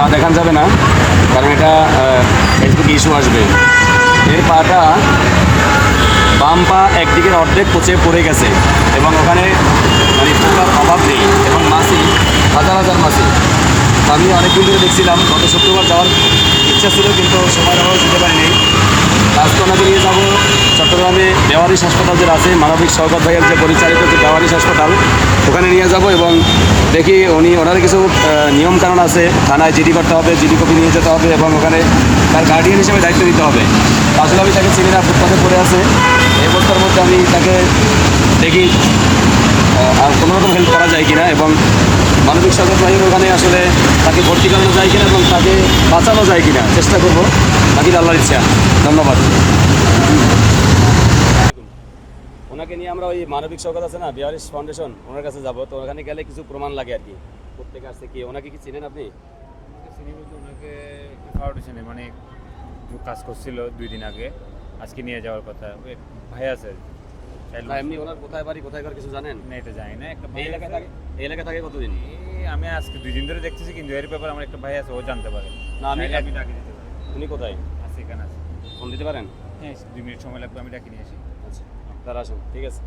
পা দেখান যাবে না, কারণ এটা ফেসবুকে ইস্যু আসবে। এর পাটা বাম পা একদিকের অর্ধেক পচে পড়ে গেছে এবং ওখানে মানে পোকার অভাব নেই এবং মাছি হাজার হাজার মাছি। আমি অনেকদিন ধরে দেখছিলাম, গত শুক্রবার যাওয়ার ইচ্ছা ছিল কিন্তু সময়ের অভাবে যেতে পারিনি। আজকে ওনাকে নিয়ে যাবো চট্টগ্রামে বেওয়ারিশ হাসপাতাল যে আছে, মানবিক সৌগত ভাইয়ের যে পরিচালিত যে বেওয়ারিশ হাসপাতাল, ওখানে নিয়ে যাব এবং দেখি ওনার কিছু নিয়মকানুন আছে। থানায় জিডি করতে হবে, জিডি কপি নিয়ে যেতে হবে এবং ওখানে তার গার্ডিয়ান হিসেবে দায়িত্ব নিতে হবে। আসলে আমি তাকে চিনি না, ফুটপাথে পড়ে আছে। এই অবস্থার মধ্যে আমি তাকে দেখি আর কোনো রকম হেল্প করা যায় কিনা এবং মানবিক সৌগত ভাইয়ের ওখানে আসলে তাকে ভর্তি করানো যায় কিনা এবং তাকে বাঁচানো যায় কিনা চেষ্টা করবো, বাকি আল্লাহর ইচ্ছা। ধন্যবাদ। ওনাকে নিয়ে আমরা ওই মানবিক সৌগত আছে না, বেওয়ারিশ ফাউন্ডেশন, ওনার কাছে যাবো। তো ওখানে গেলে কিছু প্রমাণ লাগে আর কি, প্রত্যেকে আসছে কি। ওনাকে কি চিনেন আপনি? চিনি বলতে ওনাকে ফাউন্ডেশনে মানে কাজ করছিল 2 দিন আগে, আজকে নিয়ে যাওয়ার কথা। ভাই আছে না, এমনি ওনার কোথায় বাড়ি, কোথায়কার কিছু জানেন? না, এটা জানি না। একটা এই ভাই এলাকায় আছে। থাকে, এই এলাকায় থাকে কতদিন? আমি আজকে 2 দিন ধরে দেখতেছি, কিন্তু এর ব্যাপারে আমার একটা ভাই আছে, ও জানতে পারে। না, আমি আমি ডাকি দিতে পারি। উনি কোথায়? আছে, এখানে আছে। ফোন দিতে পারেন? হ্যাঁ, 2 মিনিট সময় লাগবে, আমি ডাকি নিয়ে আসি। আচ্ছা, তারা আসুন, ঠিক আছে।